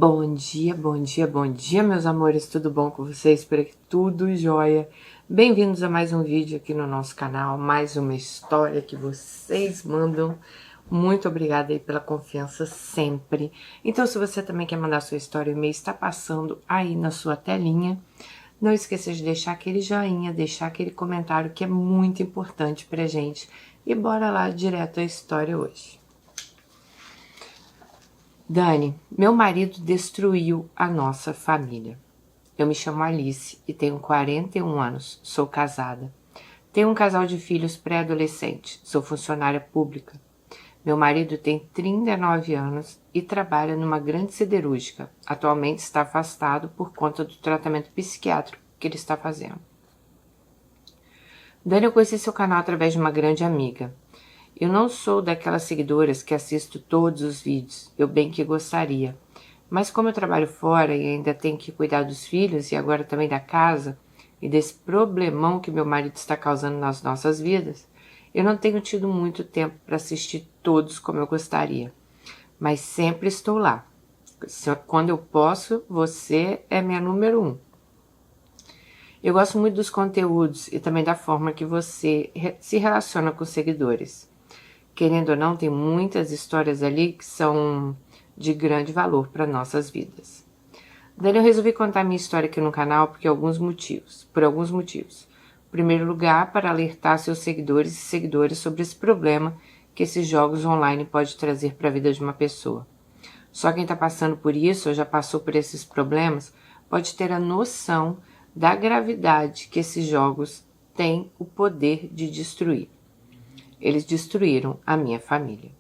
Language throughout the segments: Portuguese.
Bom dia, bom dia, bom dia, meus amores, tudo bom com vocês? Por aqui tudo jóia. Bem-vindos a mais um vídeo aqui no nosso canal, mais uma história que vocês mandam. Muito obrigada aí pela confiança sempre. Então, se você também quer mandar sua história, o e-mail está passando aí na sua telinha. Não esqueça de deixar aquele joinha, deixar aquele comentário que é muito importante pra gente. E bora lá direto à história hoje. Dani, meu marido destruiu a nossa família. Eu me chamo Alice e tenho 41 anos, sou casada. Tenho um casal de filhos pré-adolescentes, sou funcionária pública. Meu marido tem 39 anos e trabalha numa grande siderúrgica. Atualmente está afastado por conta do tratamento psiquiátrico que ele está fazendo. Dani, eu conheci seu canal através de uma grande amiga. Eu não sou daquelas seguidoras que assisto todos os vídeos, eu bem que gostaria. Mas como eu trabalho fora e ainda tenho que cuidar dos filhos e agora também da casa e desse problemão que meu marido está causando nas nossas vidas, eu não tenho tido muito tempo para assistir todos como eu gostaria. Mas sempre estou lá. Quando eu posso, você é minha número 1. Eu gosto muito dos conteúdos e também da forma que você se relaciona com os seguidores. Querendo ou não, tem muitas histórias ali que são de grande valor para nossas vidas. Daí eu resolvi contar minha história aqui no canal por alguns motivos. Em primeiro lugar, para alertar seus seguidores e seguidoras sobre esse problema que esses jogos online podem trazer para a vida de uma pessoa. Só quem está passando por isso ou já passou por esses problemas pode ter a noção da gravidade que esses jogos têm o poder de destruir. Eles destruíram a minha família.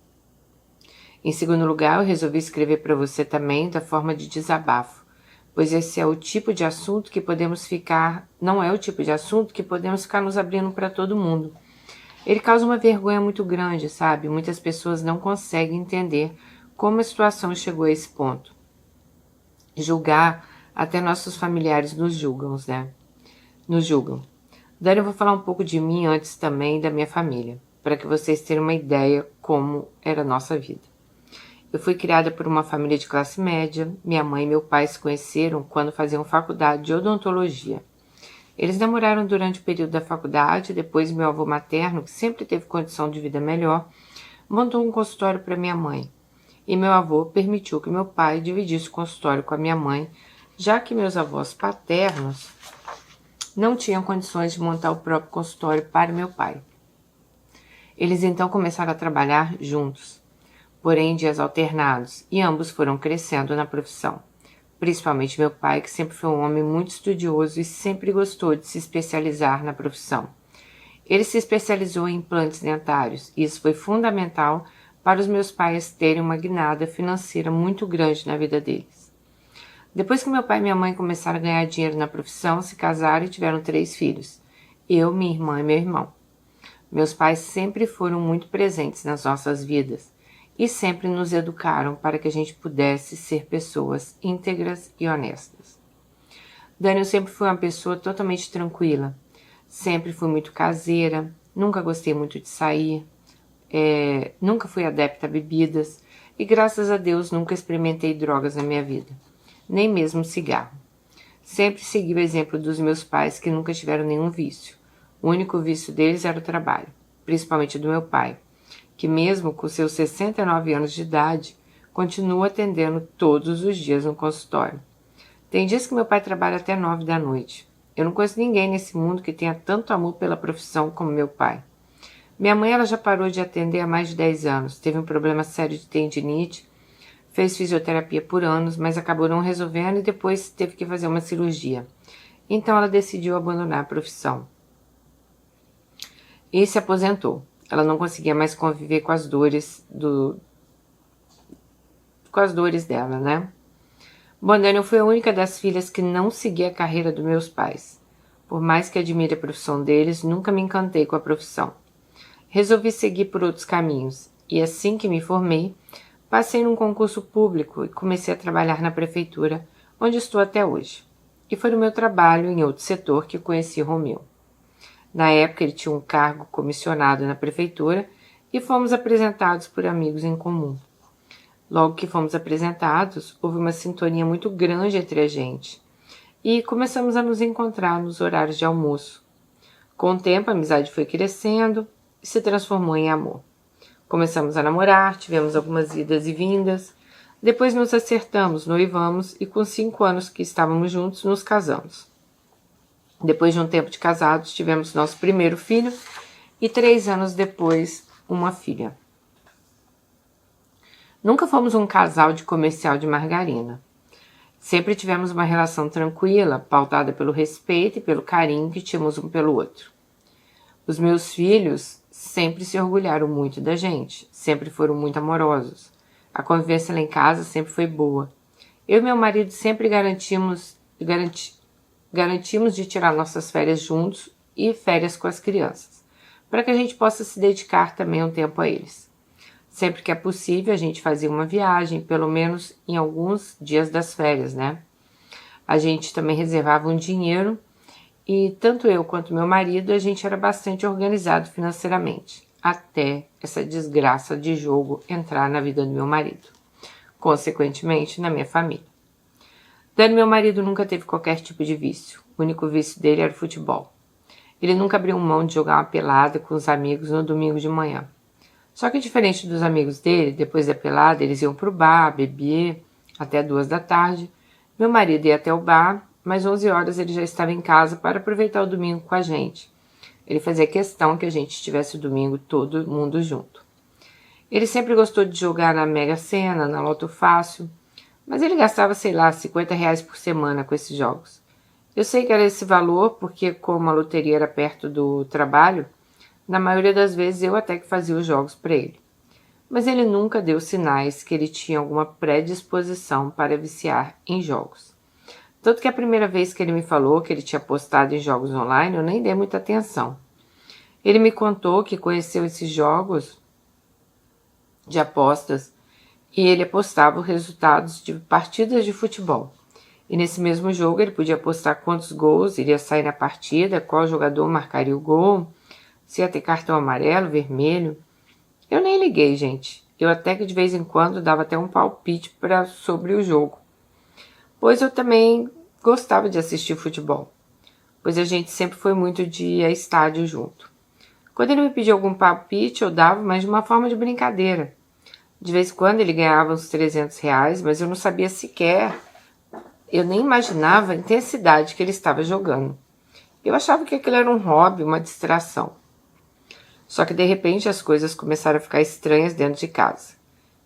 Em segundo lugar, eu resolvi escrever para você também da forma de desabafo, pois esse é o tipo de assunto que não é o tipo de assunto que podemos ficar nos abrindo para todo mundo. Ele causa uma vergonha muito grande, sabe? Muitas pessoas não conseguem entender como a situação chegou a esse ponto. Julgar, até nossos familiares nos julgam, né? Nos julgam. Daí eu vou falar um pouco de mim antes também da minha família, para que vocês tenham uma ideia como era a nossa vida. Eu fui criada por uma família de classe média. Minha mãe e meu pai se conheceram quando faziam faculdade de odontologia. Eles namoraram durante o período da faculdade, depois meu avô materno, que sempre teve condição de vida melhor, montou um consultório para minha mãe. E meu avô permitiu que meu pai dividisse o consultório com a minha mãe, já que meus avós paternos não tinham condições de montar o próprio consultório para meu pai. Eles então começaram a trabalhar juntos, porém em dias alternados, e ambos foram crescendo na profissão. Principalmente meu pai, que sempre foi um homem muito estudioso e sempre gostou de se especializar na profissão. Ele se especializou em implantes dentários, e isso foi fundamental para os meus pais terem uma guinada financeira muito grande na vida deles. Depois que meu pai e minha mãe começaram a ganhar dinheiro na profissão, se casaram e tiveram 3 filhos. Eu, minha irmã e meu irmão. Meus pais sempre foram muito presentes nas nossas vidas e sempre nos educaram para que a gente pudesse ser pessoas íntegras e honestas. Dani, eu sempre fui uma pessoa totalmente tranquila. Sempre fui muito caseira, nunca gostei muito de sair, nunca fui adepta a bebidas e, graças a Deus, nunca experimentei drogas na minha vida, nem mesmo cigarro. Sempre segui o exemplo dos meus pais, que nunca tiveram nenhum vício. O único vício deles era o trabalho, principalmente do meu pai, que mesmo com seus 69 anos de idade, continua atendendo todos os dias no consultório. Tem dias que meu pai trabalha até 9 da noite. Eu não conheço ninguém nesse mundo que tenha tanto amor pela profissão como meu pai. Minha mãe ela já parou de atender há mais de 10 anos, teve um problema sério de tendinite, fez fisioterapia por anos, mas acabou não resolvendo e depois teve que fazer uma cirurgia. Então ela decidiu abandonar a profissão e se aposentou. Ela não conseguia mais conviver com as dores dela, né? Bom, Dani, eu fui a única das filhas que não seguia a carreira dos meus pais. Por mais que admire a profissão deles, nunca me encantei com a profissão. Resolvi seguir por outros caminhos e assim que me formei, passei num concurso público e comecei a trabalhar na prefeitura, onde estou até hoje. E foi no meu trabalho em outro setor que conheci Romeu. Na época ele tinha um cargo comissionado na prefeitura e fomos apresentados por amigos em comum. Logo que fomos apresentados, houve uma sintonia muito grande entre a gente e começamos a nos encontrar nos horários de almoço. Com o tempo, a amizade foi crescendo e se transformou em amor. Começamos a namorar, tivemos algumas idas e vindas, depois nos acertamos, noivamos e com 5 anos que estávamos juntos, nos casamos. Depois de um tempo de casados, tivemos nosso primeiro filho e 3 anos depois, uma filha. Nunca fomos um casal de comercial de margarina. Sempre tivemos uma relação tranquila, pautada pelo respeito e pelo carinho que tínhamos um pelo outro. Os meus filhos sempre se orgulharam muito da gente, sempre foram muito amorosos. A convivência lá em casa sempre foi boa. Eu e meu marido sempre garantimos de tirar nossas férias juntos e férias com as crianças, para que a gente possa se dedicar também um tempo a eles. Sempre que é possível, a gente fazia uma viagem, pelo menos em alguns dias das férias, né? A gente também reservava um dinheiro e tanto eu quanto meu marido, a gente era bastante organizado financeiramente, até essa desgraça de jogo entrar na vida do meu marido, consequentemente na minha família. Dani, meu marido, nunca teve qualquer tipo de vício. O único vício dele era o futebol. Ele nunca abriu mão de jogar uma pelada com os amigos no domingo de manhã. Só que diferente dos amigos dele, depois da pelada, eles iam pro bar, beber até 2 da tarde. Meu marido ia até o bar, mas 11 horas ele já estava em casa para aproveitar o domingo com a gente. Ele fazia questão que a gente estivesse o domingo todo mundo junto. Ele sempre gostou de jogar na Mega Sena, na Loto Fácil, mas ele gastava, sei lá, R$50 por semana com esses jogos. Eu sei que era esse valor porque, como a loteria era perto do trabalho, na maioria das vezes eu até que fazia os jogos para ele. Mas ele nunca deu sinais que ele tinha alguma predisposição para viciar em jogos. Tanto que a primeira vez que ele me falou que ele tinha apostado em jogos online, eu nem dei muita atenção. Ele me contou que conheceu esses jogos de apostas e ele apostava os resultados de partidas de futebol. E nesse mesmo jogo ele podia apostar quantos gols iria sair na partida, qual jogador marcaria o gol, se ia ter cartão amarelo, vermelho. Eu nem liguei, gente. Eu até que de vez em quando dava até um palpite sobre o jogo. Pois eu também gostava de assistir futebol. Pois a gente sempre foi muito de ir a estádio junto. Quando ele me pedia algum palpite, eu dava, mas de uma forma de brincadeira. De vez em quando ele ganhava uns R$300, mas eu não sabia sequer, eu nem imaginava a intensidade que ele estava jogando. Eu achava que aquilo era um hobby, uma distração. Só que de repente as coisas começaram a ficar estranhas dentro de casa.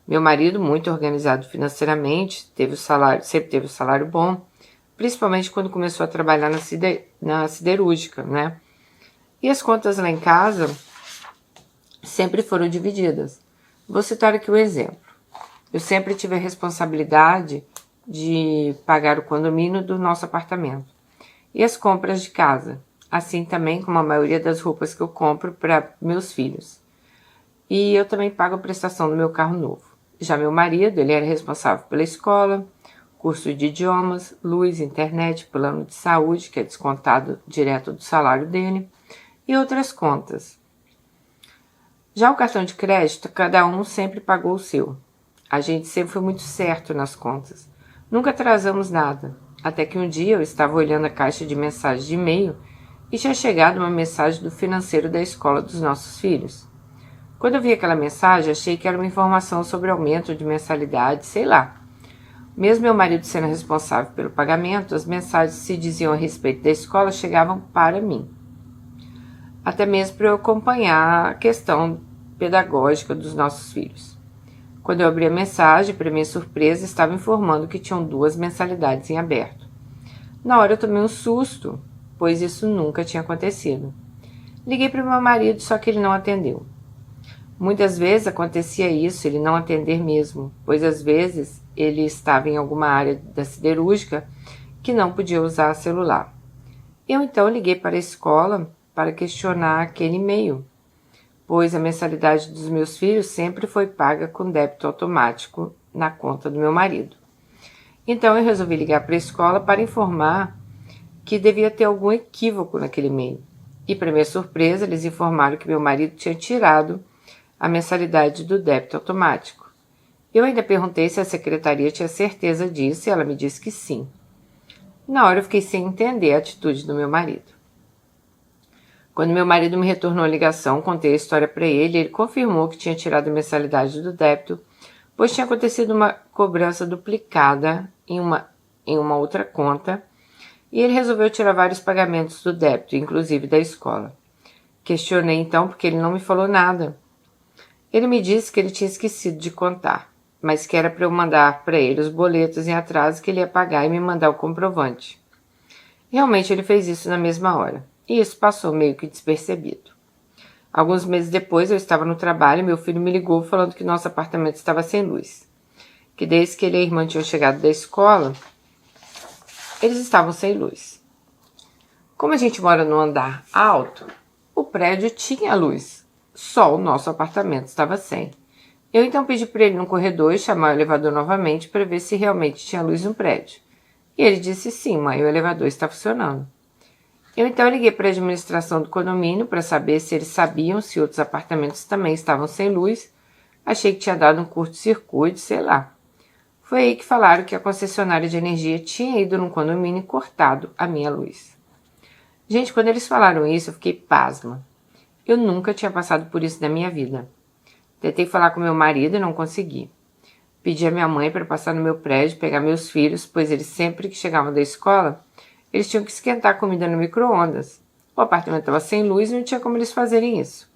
Meu marido, muito organizado financeiramente, sempre teve o salário bom, principalmente quando começou a trabalhar na siderúrgica, né? E as contas lá em casa sempre foram divididas. Vou citar aqui um exemplo. Eu sempre tive a responsabilidade de pagar o condomínio do nosso apartamento e as compras de casa, assim também como a maioria das roupas que eu compro para meus filhos. E eu também pago a prestação do meu carro novo. Já meu marido, ele era responsável pela escola, curso de idiomas, luz, internet, plano de saúde, que é descontado direto do salário dele, e outras contas. Já o cartão de crédito, cada um sempre pagou o seu. A gente sempre foi muito certo nas contas. Nunca atrasamos nada, até que um dia eu estava olhando a caixa de mensagens de e-mail e tinha chegado uma mensagem do financeiro da escola dos nossos filhos. Quando eu vi aquela mensagem, achei que era uma informação sobre aumento de mensalidade, sei lá. Mesmo meu marido sendo responsável pelo pagamento, as mensagens que se diziam a respeito da escola chegavam para mim. Até mesmo para eu acompanhar a questão pedagógica dos nossos filhos. Quando eu abri a mensagem, para minha surpresa, estava informando que tinham 2 mensalidades em aberto. Na hora eu tomei um susto, pois isso nunca tinha acontecido. Liguei para o meu marido, só que ele não atendeu. Muitas vezes acontecia isso, ele não atender mesmo, pois às vezes ele estava em alguma área da siderúrgica que não podia usar celular. Eu então liguei para a escola para questionar aquele e-mail, pois a mensalidade dos meus filhos sempre foi paga com débito automático na conta do meu marido. Então eu resolvi ligar para a escola para informar que devia ter algum equívoco naquele e-mail. E para minha surpresa, eles informaram que meu marido tinha tirado a mensalidade do débito automático. Eu ainda perguntei se a secretaria tinha certeza disso e ela me disse que sim. Na hora eu fiquei sem entender a atitude do meu marido. Quando meu marido me retornou a ligação, contei a história para ele e ele confirmou que tinha tirado a mensalidade do débito, pois tinha acontecido uma cobrança duplicada em uma outra conta e ele resolveu tirar vários pagamentos do débito, inclusive da escola. Questionei então porque ele não me falou nada. Ele me disse que ele tinha esquecido de contar, mas que era para eu mandar para ele os boletos em atraso que ele ia pagar e me mandar o comprovante. Realmente ele fez isso na mesma hora, e isso passou meio que despercebido. Alguns meses depois eu estava no trabalho e meu filho me ligou falando que nosso apartamento estava sem luz, que desde que ele e a irmã tinham chegado da escola, eles estavam sem luz. Como a gente mora no andar alto, o prédio tinha luz, só o nosso apartamento estava sem. Eu então pedi para ele no corredor chamar o elevador novamente para ver se realmente tinha luz no prédio. E ele disse sim, mãe, o elevador está funcionando. Eu então liguei para a administração do condomínio para saber se eles sabiam se outros apartamentos também estavam sem luz. Achei que tinha dado um curto-circuito, sei lá. Foi aí que falaram que a concessionária de energia tinha ido no condomínio e cortado a minha luz. Gente, quando eles falaram isso, eu fiquei pasma. Eu nunca tinha passado por isso na minha vida. Tentei falar com meu marido e não consegui. Pedi a minha mãe para passar no meu prédio, pegar meus filhos, pois eles sempre que chegavam da escola, eles tinham que esquentar a comida no micro-ondas. O apartamento estava sem luz e não tinha como eles fazerem isso.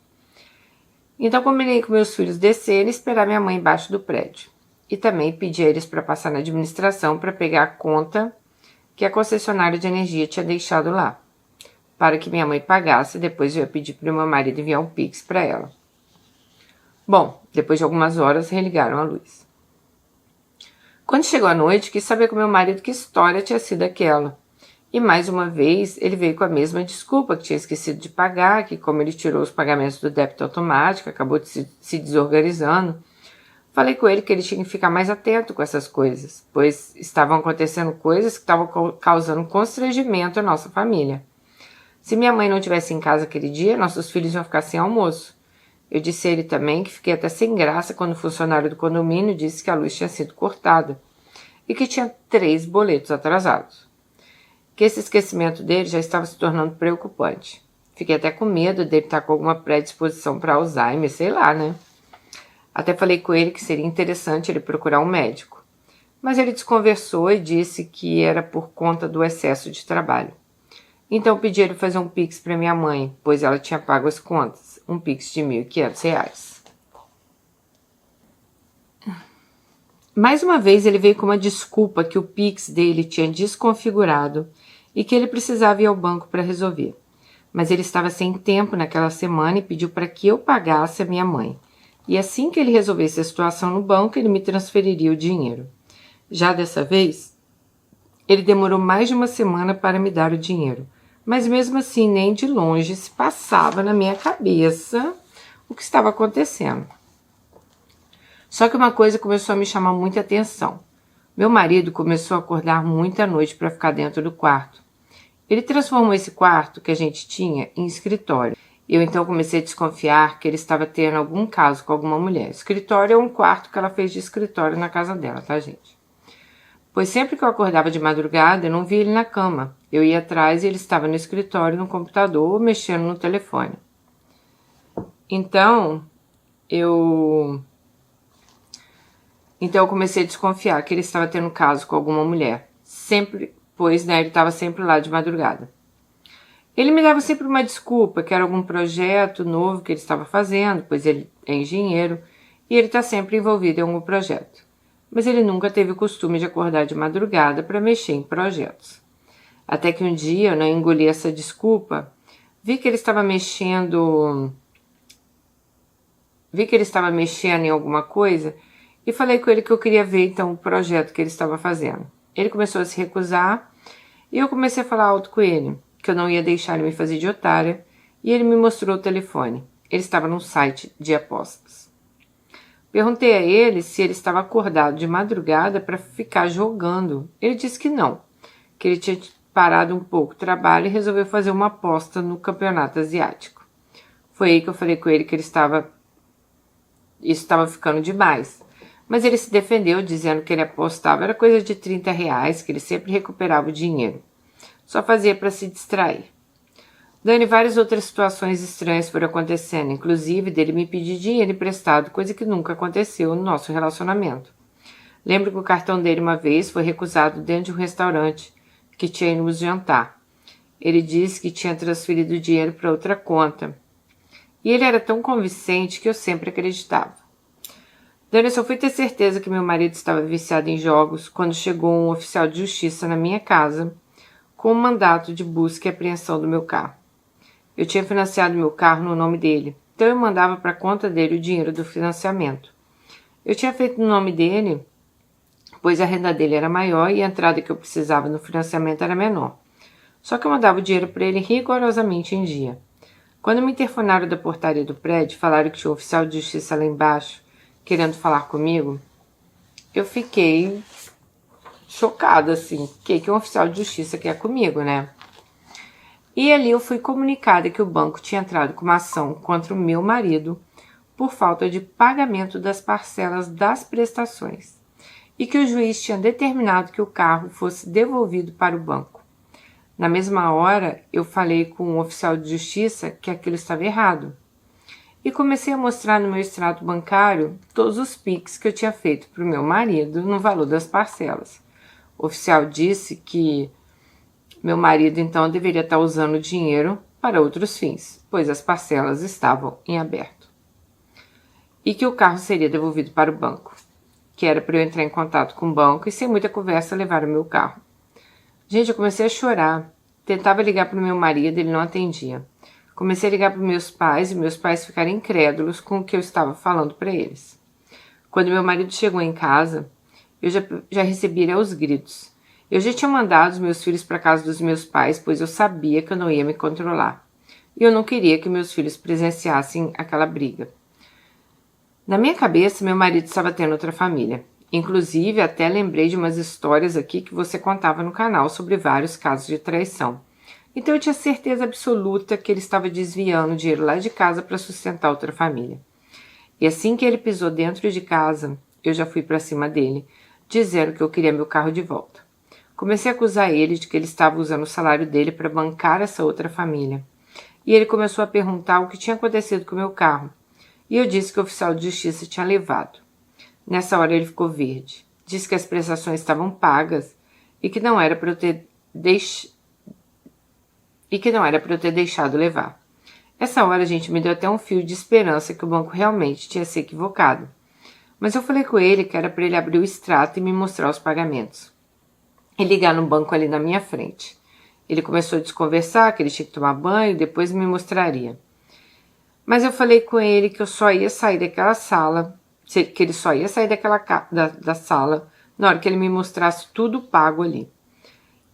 Então combinei com meus filhos descerem e esperar minha mãe embaixo do prédio. E também pedi a eles para passar na administração para pegar a conta que a concessionária de energia tinha deixado lá, para que minha mãe pagasse e depois eu ia pedir para o meu marido enviar um Pix para ela. Bom, depois de algumas horas, religaram a luz. Quando chegou a noite, quis saber com meu marido que história tinha sido aquela. E mais uma vez, ele veio com a mesma desculpa, que tinha esquecido de pagar, que como ele tirou os pagamentos do débito automático, acabou se desorganizando. Falei com ele que ele tinha que ficar mais atento com essas coisas, pois estavam acontecendo coisas que estavam causando constrangimento à nossa família. Se minha mãe não estivesse em casa aquele dia, nossos filhos iam ficar sem almoço. Eu disse a ele também que fiquei até sem graça quando o funcionário do condomínio disse que a luz tinha sido cortada e que tinha 3 boletos atrasados. Que esse esquecimento dele já estava se tornando preocupante. Fiquei até com medo dele estar com alguma predisposição para Alzheimer, sei lá, né? Até falei com ele que seria interessante ele procurar um médico. Mas ele desconversou e disse que era por conta do excesso de trabalho. Então pedi ele fazer um Pix para minha mãe, pois ela tinha pago as contas, um Pix de R$ 1.500. Mais uma vez ele veio com uma desculpa que o Pix dele tinha desconfigurado e que ele precisava ir ao banco para resolver. Mas ele estava sem tempo naquela semana e pediu para que eu pagasse a minha mãe. E assim que ele resolvesse a situação no banco, ele me transferiria o dinheiro. Já dessa vez, ele demorou mais de uma semana para me dar o dinheiro. Mas mesmo assim, nem de longe se passava na minha cabeça o que estava acontecendo. Só que uma coisa começou a me chamar muita atenção. Meu marido começou a acordar muita noite para ficar dentro do quarto. Ele transformou esse quarto que a gente tinha em escritório. Eu então comecei a desconfiar que ele estava tendo algum caso com alguma mulher. Escritório é um quarto que ela fez de escritório na casa dela, tá, gente? Pois sempre que eu acordava de madrugada, eu não via ele na cama. Eu ia atrás e ele estava no escritório, no computador, ou mexendo no telefone. Então eu comecei a desconfiar que ele estava tendo caso com alguma mulher. Sempre, pois, né, ele estava sempre lá de madrugada. Ele me dava sempre uma desculpa, que era algum projeto novo que ele estava fazendo, pois ele é engenheiro, e ele está sempre envolvido em algum projeto. Mas ele nunca teve o costume de acordar de madrugada para mexer em projetos. Até que um dia eu não engoli essa desculpa, vi que ele estava mexendo em alguma coisa e falei com ele que eu queria ver então o projeto que ele estava fazendo. Ele começou a se recusar e eu comecei a falar alto com ele, que eu não ia deixar ele me fazer de otária, e ele me mostrou o telefone. Ele estava num site de apostas. Perguntei a ele se ele estava acordado de madrugada para ficar jogando. Ele disse que não, que ele tinha parado um pouco o trabalho e resolveu fazer uma aposta no campeonato asiático. Foi aí que eu falei com ele que isso estava ficando demais, Mas ele se defendeu, dizendo que ele apostava era coisa de R$ 30, que ele sempre recuperava o dinheiro. Só fazia para se distrair. Dani, várias outras situações estranhas foram acontecendo, inclusive dele me pedir dinheiro emprestado, coisa que nunca aconteceu no nosso relacionamento. Lembro que o cartão dele uma vez foi recusado dentro de um restaurante que tínhamos jantar. Ele disse que tinha transferido o dinheiro para outra conta. E ele era tão convincente que eu sempre acreditava. Dani, eu só fui ter certeza que meu marido estava viciado em jogos quando chegou um oficial de justiça na minha casa com um mandato de busca e apreensão do meu carro. Eu tinha financiado meu carro no nome dele, então eu mandava para a conta dele o dinheiro do financiamento. Eu tinha feito no nome dele, pois a renda dele era maior e a entrada que eu precisava no financiamento era menor. Só que eu mandava o dinheiro para ele rigorosamente em dia. Quando me interfonaram da portaria do prédio, falaram que tinha um oficial de justiça lá embaixo querendo falar comigo, eu fiquei chocada, assim. O que um oficial de justiça quer comigo, né? E ali eu fui comunicada que o banco tinha entrado com uma ação contra o meu marido por falta de pagamento das parcelas das prestações e que o juiz tinha determinado que o carro fosse devolvido para o banco. Na mesma hora, eu falei com um oficial de justiça que aquilo estava errado e comecei a mostrar no meu extrato bancário todos os PIX que eu tinha feito para o meu marido no valor das parcelas. O oficial disse que meu marido então deveria estar usando o dinheiro para outros fins, pois as parcelas estavam em aberto. E que o carro seria devolvido para o banco, que era para eu entrar em contato com o banco e sem muita conversa levar o meu carro. Gente, eu comecei a chorar. Tentava ligar para o meu marido, ele não atendia. Comecei a ligar para meus pais e meus pais ficaram incrédulos com o que eu estava falando para eles. Quando meu marido chegou em casa, eu já recebi aos gritos. Eu já tinha mandado os meus filhos para casa dos meus pais, pois eu sabia que eu não ia me controlar. E eu não queria que meus filhos presenciassem aquela briga. Na minha cabeça, meu marido estava tendo outra família. Inclusive, até lembrei de umas histórias aqui que você contava no canal sobre vários casos de traição. Então eu tinha certeza absoluta que ele estava desviando dinheiro lá de casa para sustentar outra família. E assim que ele pisou dentro de casa, eu já fui para cima dele, dizendo que eu queria meu carro de volta. Comecei a acusar ele de que ele estava usando o salário dele para bancar essa outra família. E ele começou a perguntar o que tinha acontecido com o meu carro. E eu disse que o oficial de justiça tinha levado. Nessa hora ele ficou verde. Disse que as prestações estavam pagas e que não era para eu ter deixado levar. Essa hora, gente, me deu até um fio de esperança que o banco realmente tinha se equivocado. Mas eu falei com ele que era para ele abrir o extrato e me mostrar os pagamentos. E ligar no banco ali na minha frente. Ele começou a desconversar, que ele tinha que tomar banho e depois me mostraria. Mas eu falei com ele que eu só ia sair daquela sala, que ele só ia sair da sala na hora que ele me mostrasse tudo pago ali.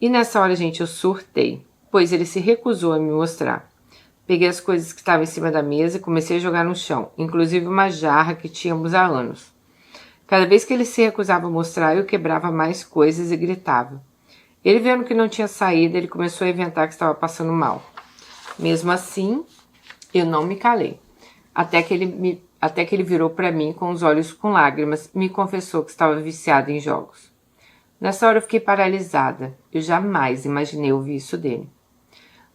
E nessa hora, gente, eu surtei, pois ele se recusou a me mostrar. Peguei as coisas que estavam em cima da mesa e comecei a jogar no chão, inclusive uma jarra que tínhamos há anos. Cada vez que ele se recusava a mostrar, eu quebrava mais coisas e gritava. Ele vendo que não tinha saída, ele começou a inventar que estava passando mal. Mesmo assim, eu não me calei. Até que ele virou para mim com os olhos com lágrimas e me confessou que estava viciado em jogos. Nessa hora eu fiquei paralisada. Eu jamais imaginei ouvir isso dele.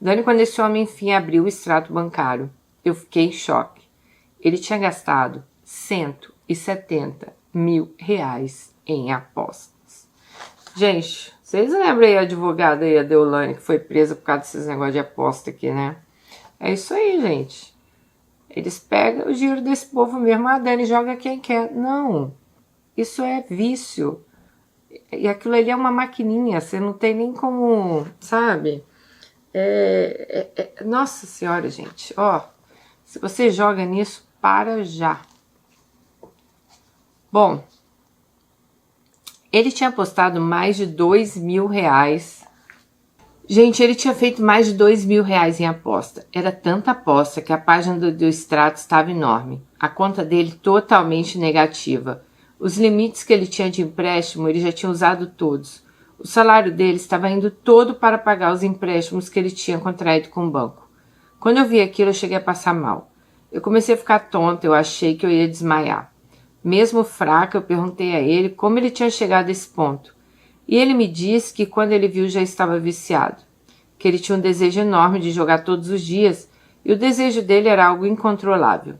Dani, quando esse homem enfim abriu o extrato bancário, eu fiquei em choque. Ele tinha gastado R$ 170 mil em apostas. Gente, vocês lembram aí a advogada aí, a Deolane, que foi presa por causa desses negócios de aposta aqui, né? É isso aí, gente. Eles pegam o dinheiro desse povo mesmo. A Dani joga quem quer. Não. Isso é vício. E aquilo ali é uma maquininha. Você não tem nem como, sabe? Nossa Senhora, gente. Ó, se você joga nisso, para já. Bom, ele tinha apostado mais de R$ 2.000. Gente, ele tinha feito mais de R$ 2.000 em aposta. Era tanta aposta que a página do extrato estava enorme. A conta dele totalmente negativa. Os limites que ele tinha de empréstimo, ele já tinha usado todos. O salário dele estava indo todo para pagar os empréstimos que ele tinha contraído com o banco. Quando eu vi aquilo, eu cheguei a passar mal. Eu comecei a ficar tonta, eu achei que eu ia desmaiar. Mesmo fraca, eu perguntei a ele como ele tinha chegado a esse ponto. E ele me disse que quando ele viu já estava viciado, que ele tinha um desejo enorme de jogar todos os dias e o desejo dele era algo incontrolável,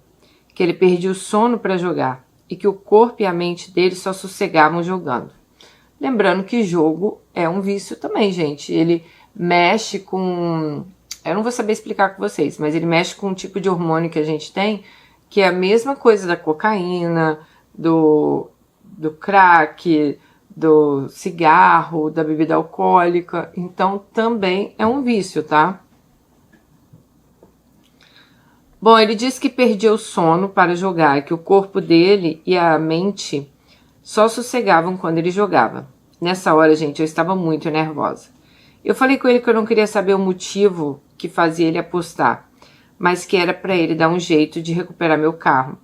que ele perdia o sono para jogar e que o corpo e a mente dele só sossegavam jogando. Lembrando que jogo é um vício também, gente. Ele mexe com... Eu não vou saber explicar com vocês, mas ele mexe com um tipo de hormônio que a gente tem, que é a mesma coisa da cocaína, do crack, do cigarro, da bebida alcoólica. Então, também é um vício, tá? Bom, ele disse que perdia o sono para jogar, que o corpo dele e a mente só sossegavam quando ele jogava. Nessa hora, gente, eu estava muito nervosa. Eu falei com ele que eu não queria saber o motivo que fazia ele apostar, mas que era para ele dar um jeito de recuperar meu carro.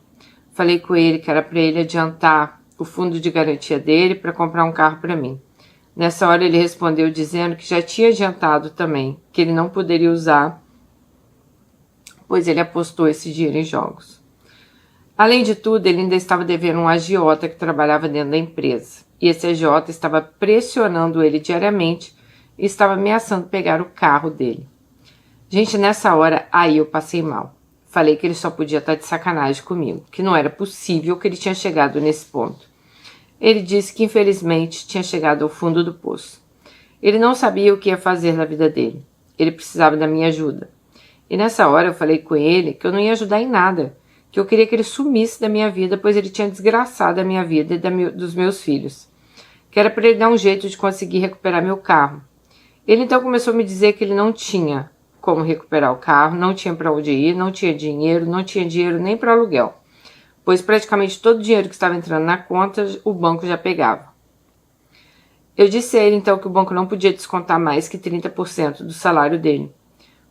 Falei com ele que era para ele adiantar o fundo de garantia dele para comprar um carro para mim. Nessa hora ele respondeu dizendo que já tinha adiantado também, que ele não poderia usar, pois ele apostou esse dinheiro em jogos. Além de tudo, ele ainda estava devendo um agiota que trabalhava dentro da empresa. E esse agiota estava pressionando ele diariamente e estava ameaçando pegar o carro dele. Gente, nessa hora, aí eu passei mal. Falei que ele só podia estar de sacanagem comigo, que não era possível que ele tinha chegado nesse ponto. Ele disse que infelizmente tinha chegado ao fundo do poço. Ele não sabia o que ia fazer na vida dele. Ele precisava da minha ajuda. E nessa hora eu falei com ele que eu não ia ajudar em nada, que eu queria que ele sumisse da minha vida, pois ele tinha desgraçado a minha vida e dos meus filhos. Que era para ele dar um jeito de conseguir recuperar meu carro. Ele então começou a me dizer que ele não tinha como recuperar o carro, não tinha para onde ir, não tinha dinheiro nem para aluguel, pois praticamente todo o dinheiro que estava entrando na conta o banco já pegava. Eu disse a ele então que o banco não podia descontar mais que 30% do salário dele.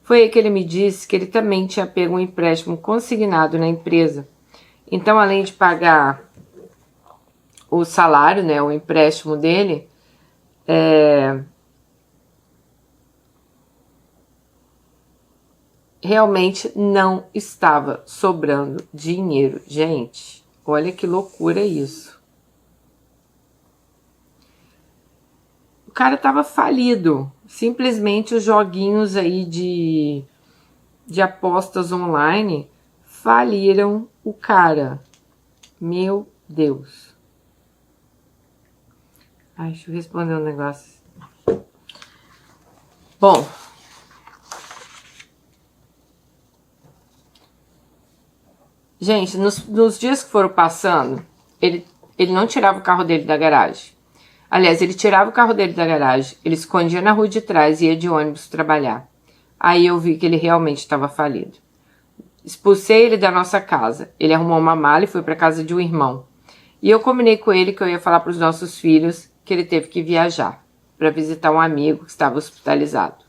Foi aí que ele me disse que ele também tinha pego um empréstimo consignado na empresa. Então, além de pagar o salário, né, o empréstimo dele, realmente não estava sobrando dinheiro. Gente, olha que loucura isso. O cara estava falido. Simplesmente os joguinhos aí de apostas online faliram o cara. Meu Deus. Ai, deixa eu responder um negócio. Bom, gente, nos dias que foram passando, ele não tirava o carro dele da garagem. Aliás, ele tirava o carro dele da garagem, ele escondia na rua de trás e ia de ônibus trabalhar. Aí eu vi que ele realmente estava falido. Expulsei ele da nossa casa. Ele arrumou uma mala e foi para casa de um irmão. E eu combinei com ele que eu ia falar para os nossos filhos que ele teve que viajar para visitar um amigo que estava hospitalizado.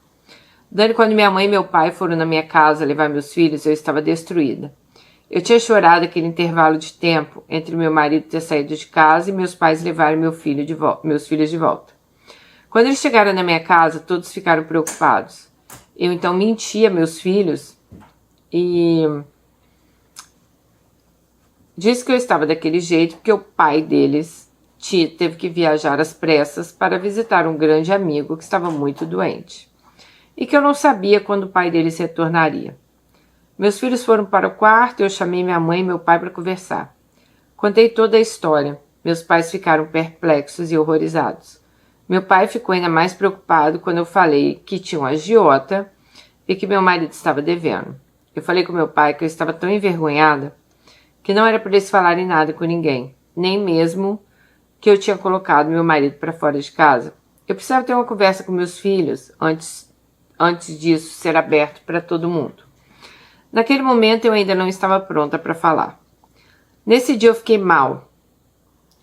Quando minha mãe e meu pai foram na minha casa levar meus filhos, eu estava destruída. Eu tinha chorado aquele intervalo de tempo entre meu marido ter saído de casa e meus pais levarem meus filhos de volta. Quando eles chegaram na minha casa, todos ficaram preocupados. Eu então menti a meus filhos e disse que eu estava daquele jeito porque o pai deles teve que viajar às pressas para visitar um grande amigo que estava muito doente. E que eu não sabia quando o pai deles retornaria. Meus filhos foram para o quarto e eu chamei minha mãe e meu pai para conversar. Contei toda a história. Meus pais ficaram perplexos e horrorizados. Meu pai ficou ainda mais preocupado quando eu falei que tinha um agiota e que meu marido estava devendo. Eu falei com meu pai que eu estava tão envergonhada que não era para eles falarem nada com ninguém, nem mesmo que eu tinha colocado meu marido para fora de casa. Eu precisava ter uma conversa com meus filhos antes disso ser aberto para todo mundo. Naquele momento eu ainda não estava pronta para falar. Nesse dia eu fiquei mal.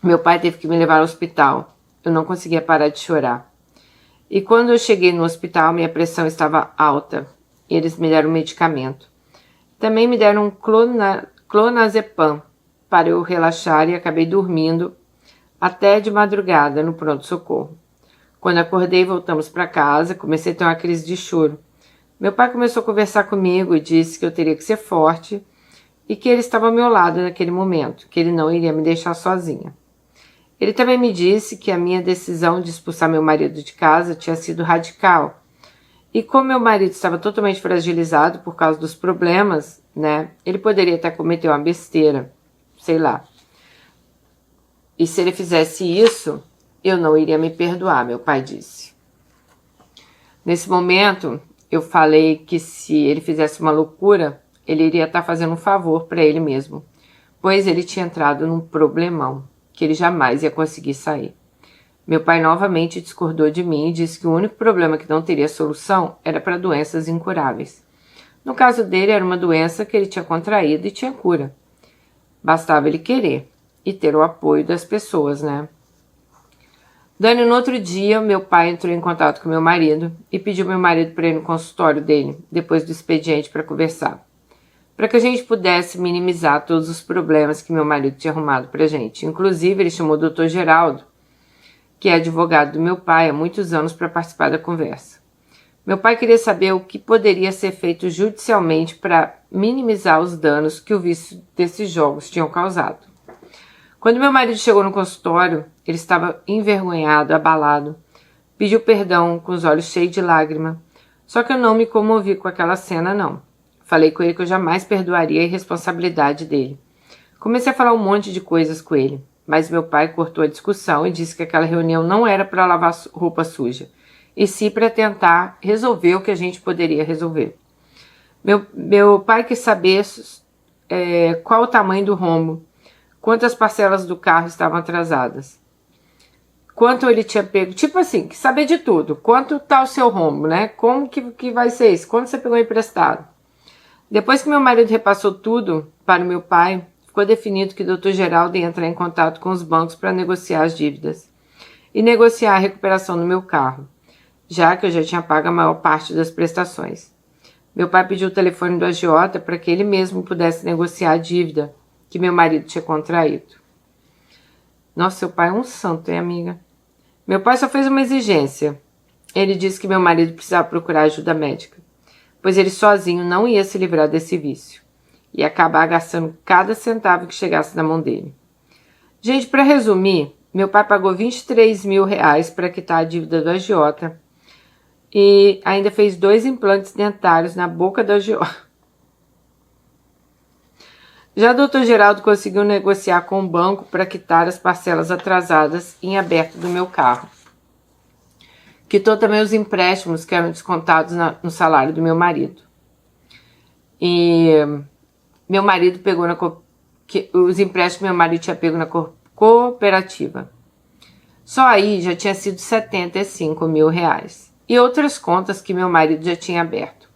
Meu pai teve que me levar ao hospital. Eu não conseguia parar de chorar. E quando eu cheguei no hospital, minha pressão estava alta. Eles me deram um medicamento. Também me deram um clonazepam para eu relaxar e acabei dormindo até de madrugada no pronto-socorro. Quando acordei, voltamos para casa, comecei a ter uma crise de choro. Meu pai começou a conversar comigo e disse que eu teria que ser forte, e que ele estava ao meu lado naquele momento, que ele não iria me deixar sozinha. Ele também me disse que a minha decisão de expulsar meu marido de casa tinha sido radical. E como meu marido estava totalmente fragilizado por causa dos problemas, né, ele poderia até cometer uma besteira, sei lá. E se ele fizesse isso, eu não iria me perdoar, meu pai disse. Nesse momento, eu falei que se ele fizesse uma loucura, ele iria estar fazendo um favor para ele mesmo, pois ele tinha entrado num problemão, que ele jamais ia conseguir sair. Meu pai novamente discordou de mim e disse que o único problema que não teria solução era para doenças incuráveis. No caso dele, era uma doença que ele tinha contraído e tinha cura. Bastava ele querer e ter o apoio das pessoas, né? Dani, no outro dia, meu pai entrou em contato com meu marido e pediu meu marido para ir no consultório dele, depois do expediente, para conversar, para que a gente pudesse minimizar todos os problemas que meu marido tinha arrumado para a gente. Inclusive, ele chamou o Dr. Geraldo, que é advogado do meu pai há muitos anos, para participar da conversa. Meu pai queria saber o que poderia ser feito judicialmente para minimizar os danos que o vício desses jogos tinham causado. Quando meu marido chegou no consultório, ele estava envergonhado, abalado, pediu perdão com os olhos cheios de lágrima, só que eu não me comovi com aquela cena, não. Falei com ele que eu jamais perdoaria a irresponsabilidade dele. Comecei a falar um monte de coisas com ele, mas meu pai cortou a discussão e disse que aquela reunião não era para lavar roupa suja, e sim para tentar resolver o que a gente poderia resolver. Meu pai quis saber qual o tamanho do rombo, quantas parcelas do carro estavam atrasadas, quanto ele tinha pego, tipo assim, quis saber de tudo, quanto tá o seu rombo, né? Como que vai ser isso? Quanto você pegou emprestado? Depois que meu marido repassou tudo para o meu pai, ficou definido que o Dr. Geraldo ia entrar em contato com os bancos para negociar as dívidas e negociar a recuperação do meu carro, já que eu já tinha pago a maior parte das prestações. Meu pai pediu o telefone do agiota para que ele mesmo pudesse negociar a dívida que meu marido tinha contraído. Nossa, seu pai é um santo, hein, amiga? Meu pai só fez uma exigência. Ele disse que meu marido precisava procurar ajuda médica, pois ele sozinho não ia se livrar desse vício. Ia acabar gastando cada centavo que chegasse na mão dele. Gente, para resumir, meu pai pagou R$23 mil para quitar a dívida do agiota e ainda fez 2 implantes dentários na boca do agiota. Já o Dr. Geraldo conseguiu negociar com o banco para quitar as parcelas atrasadas em aberto do meu carro. Quitou também os empréstimos que eram descontados no salário do meu marido. E meu marido pegou os empréstimos que meu marido tinha pego na cooperativa. Só aí já tinha sido R$75 mil. E outras contas que meu marido já tinha aberto.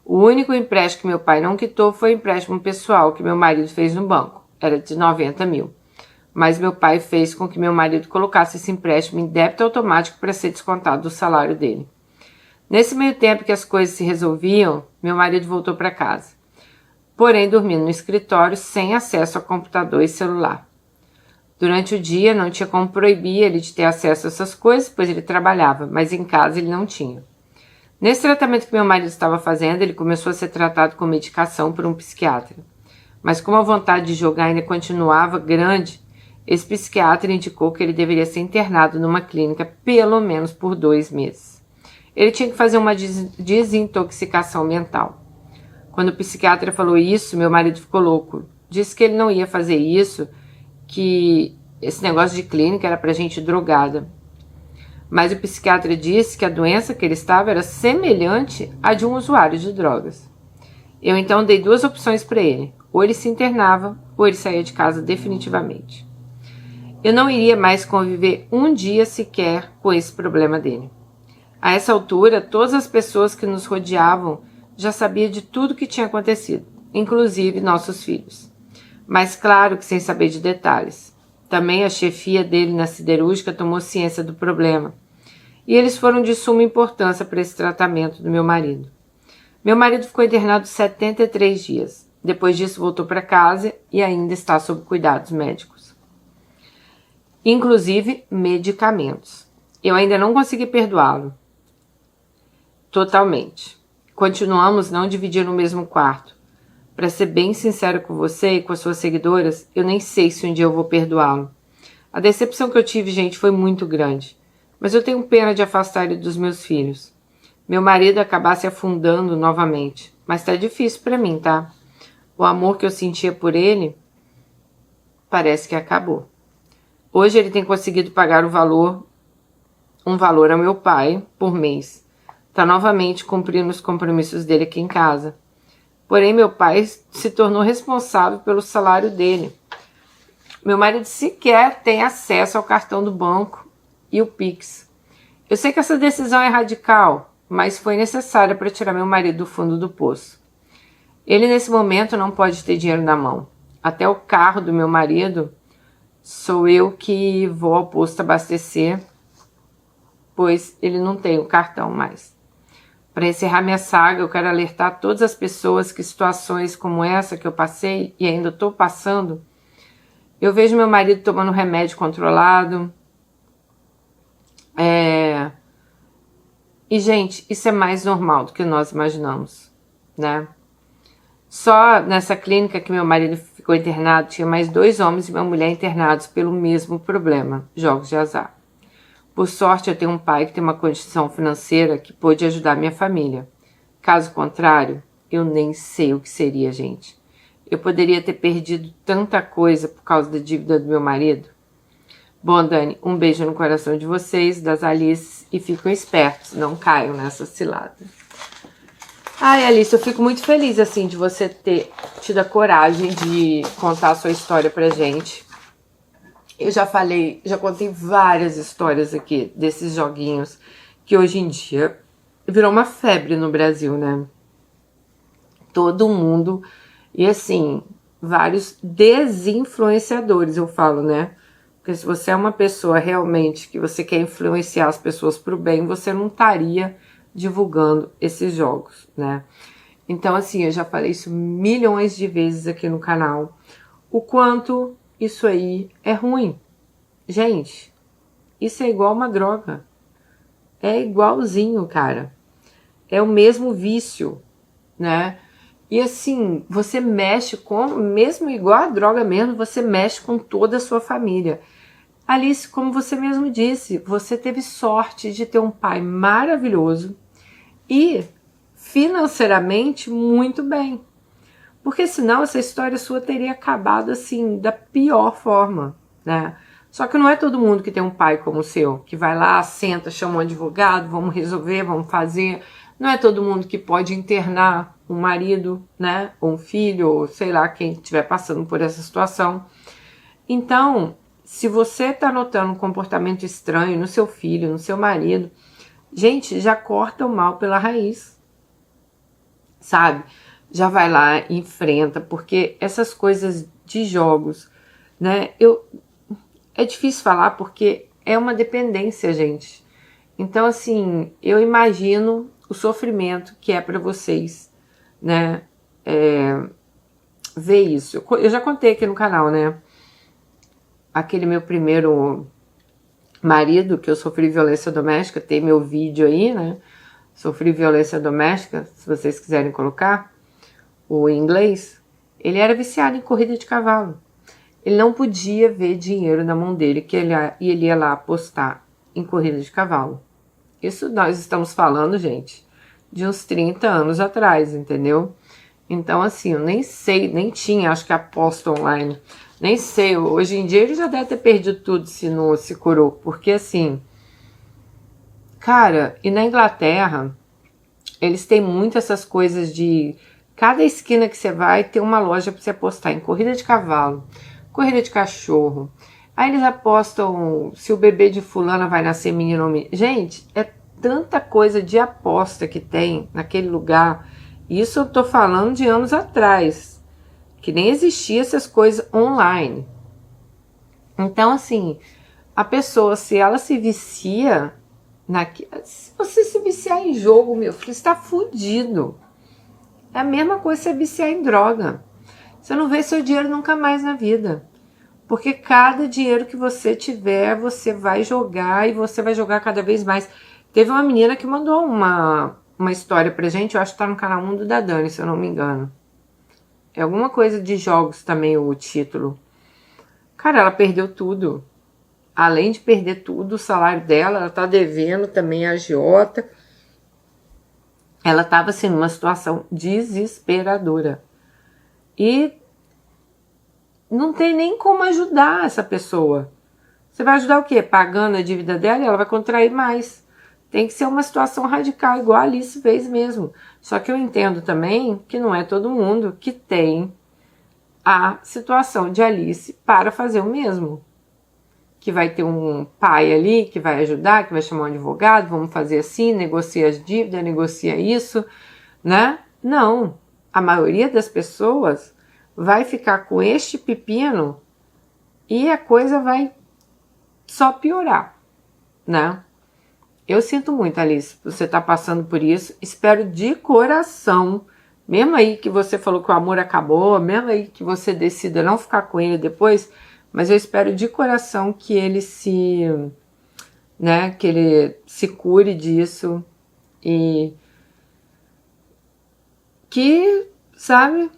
O único empréstimo que meu pai não quitou foi o empréstimo pessoal que meu marido fez no banco. Era de R$90 mil. Mas meu pai fez com que meu marido colocasse esse empréstimo em débito automático para ser descontado do salário dele. Nesse meio tempo que as coisas se resolviam, meu marido voltou para casa. Porém, dormindo no escritório sem acesso a computador e celular. Durante o dia, não tinha como proibir ele de ter acesso a essas coisas, pois ele trabalhava, mas em casa ele não tinha. Nesse tratamento que meu marido estava fazendo, ele começou a ser tratado com medicação por um psiquiatra. Mas como a vontade de jogar ainda continuava grande, esse psiquiatra indicou que ele deveria ser internado numa clínica pelo menos por 2 meses. Ele tinha que fazer uma desintoxicação mental. Quando o psiquiatra falou isso, meu marido ficou louco. Disse que ele não ia fazer isso, que esse negócio de clínica era para gente drogada. Mas o psiquiatra disse que a doença que ele estava era semelhante à de um usuário de drogas. Eu então dei 2 opções para ele. Ou ele se internava, ou ele saía de casa definitivamente. Eu não iria mais conviver um dia sequer com esse problema dele. A essa altura, todas as pessoas que nos rodeavam já sabiam de tudo que tinha acontecido, inclusive nossos filhos. Mas claro que sem saber de detalhes. Também a chefia dele na siderúrgica tomou ciência do problema. E eles foram de suma importância para esse tratamento do meu marido. Meu marido ficou internado 73 dias. Depois disso voltou para casa e ainda está sob cuidados médicos. Inclusive medicamentos. Eu ainda não consegui perdoá-lo. Totalmente. Continuamos não dividindo o mesmo quarto. Para ser bem sincera com você e com as suas seguidoras, eu nem sei se um dia eu vou perdoá-lo. A decepção que eu tive, gente, foi muito grande. Mas eu tenho pena de afastar ele dos meus filhos. Meu marido acabar se afundando novamente. Mas tá difícil para mim, tá? O amor que eu sentia por ele parece que acabou. Hoje ele tem conseguido pagar um valor ao meu pai por mês. Tá novamente cumprindo os compromissos dele aqui em casa. Porém, meu pai se tornou responsável pelo salário dele. Meu marido sequer tem acesso ao cartão do banco e o Pix. Eu sei que essa decisão é radical, mas foi necessária para tirar meu marido do fundo do poço. Ele, nesse momento, não pode ter dinheiro na mão. Até o carro do meu marido sou eu que vou ao posto abastecer, pois ele não tem o cartão mais. Para encerrar minha saga, eu quero alertar todas as pessoas que situações como essa que eu passei e ainda estou passando, eu vejo meu marido tomando remédio controlado. E, gente, isso é mais normal do que nós imaginamos, né? Só nessa clínica que meu marido ficou internado, tinha mais 2 homens e uma mulher internados pelo mesmo problema, jogos de azar. Por sorte, eu tenho um pai que tem uma condição financeira que pôde ajudar minha família. Caso contrário, eu nem sei o que seria, gente. Eu poderia ter perdido tanta coisa por causa da dívida do meu marido. Bom, Dani, um beijo no coração de vocês, das Alice, e fiquem espertos, não caiam nessa cilada. Ai, Alice, eu fico muito feliz, assim, de você ter tido a coragem de contar a sua história pra gente. Eu já contei várias histórias aqui desses joguinhos que hoje em dia virou uma febre no Brasil, né? Todo mundo, e assim, vários desinfluenciadores, eu falo, né? Porque se você é uma pessoa realmente que você quer influenciar as pessoas pro bem, você não estaria divulgando esses jogos, né? Então, assim, eu já falei isso milhões de vezes aqui no canal, o quanto isso aí é ruim. Gente, isso é igual uma droga. É igualzinho, cara. É o mesmo vício, né? E assim, você mexe com, mesmo igual a droga mesmo, você mexe com toda a sua família. Alice, como você mesmo disse, você teve sorte de ter um pai maravilhoso e financeiramente muito bem. Porque senão essa história sua teria acabado assim, da pior forma, né? Só que não é todo mundo que tem um pai como o seu, que vai lá, senta, chama um advogado, vamos resolver, vamos fazer. Não é todo mundo que pode internar um marido, né? Ou um filho, ou sei lá, quem estiver passando por essa situação. Então, se você está notando um comportamento estranho no seu filho, no seu marido, gente, já corta o mal pela raiz, sabe? Já vai lá e enfrenta, porque essas coisas de jogos, né? É difícil falar porque é uma dependência, gente. Então, assim, eu imagino o sofrimento que é para vocês, né? Ver isso. Eu já contei aqui no canal, né? Aquele meu primeiro marido, que eu sofri violência doméstica, tem meu vídeo aí, né? Sofri violência doméstica, se vocês quiserem colocar, o em inglês. Ele era viciado em corrida de cavalo. Ele não podia ver dinheiro na mão dele, e ele ia lá apostar em corrida de cavalo. Isso nós estamos falando, gente, de uns 30 anos atrás, entendeu? Então, assim, eu nem sei, nem tinha, acho que aposta online, nem sei, hoje em dia ele já deve ter perdido tudo se não se curou, porque assim, cara, e na Inglaterra, eles têm muito essas coisas de, cada esquina que você vai tem uma loja para você apostar em corrida de cavalo, corrida de cachorro, aí eles apostam se o bebê de fulana vai nascer menino ou menina. Gente, é tanta coisa de aposta que tem naquele lugar. Isso eu tô falando de anos atrás, que nem existia essas coisas online. Então, assim, a pessoa, se ela se vicia, se você se viciar em jogo, meu filho, você tá fudido. É a mesma coisa você viciar em droga. Você não vê seu dinheiro nunca mais na vida. Porque cada dinheiro que você tiver, você vai jogar e você vai jogar cada vez mais. Teve uma menina que mandou uma história pra gente, eu acho que tá no canal Mundo da Dani, se eu não me engano. É alguma coisa de jogos também o título. Cara, ela perdeu tudo. Além de perder tudo, o salário dela, ela tá devendo também a agiota. Ela tava assim numa situação desesperadora. E não tem nem como ajudar essa pessoa. Você vai ajudar o quê? Pagando a dívida dela, ela vai contrair mais. Tem que ser uma situação radical, igual a Alice fez mesmo. Só que eu entendo também que não é todo mundo que tem a situação de Alice para fazer o mesmo. Que vai ter um pai ali que vai ajudar, que vai chamar um advogado, vamos fazer assim, negocia as dívidas, negocia isso, né? Não. A maioria das pessoas vai ficar com este pepino e a coisa vai só piorar, né? Eu sinto muito, Alice, você tá passando por isso. Espero de coração, mesmo aí que você falou que o amor acabou, mesmo aí que você decida não ficar com ele depois, mas eu espero de coração que ele que ele se cure disso e que, sabe,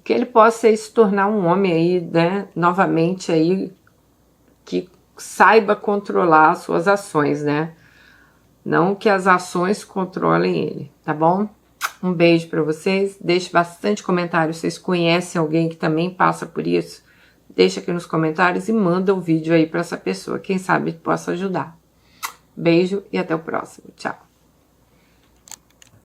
que ele possa se tornar um homem aí, né, novamente aí, que saiba controlar as suas ações, né? Não que as ações controlem ele, tá bom? Um beijo para vocês. Deixe bastante comentário. Vocês conhecem alguém que também passa por isso? Deixa aqui nos comentários e manda o vídeo aí para essa pessoa. Quem sabe possa ajudar. Beijo e até o próximo. Tchau.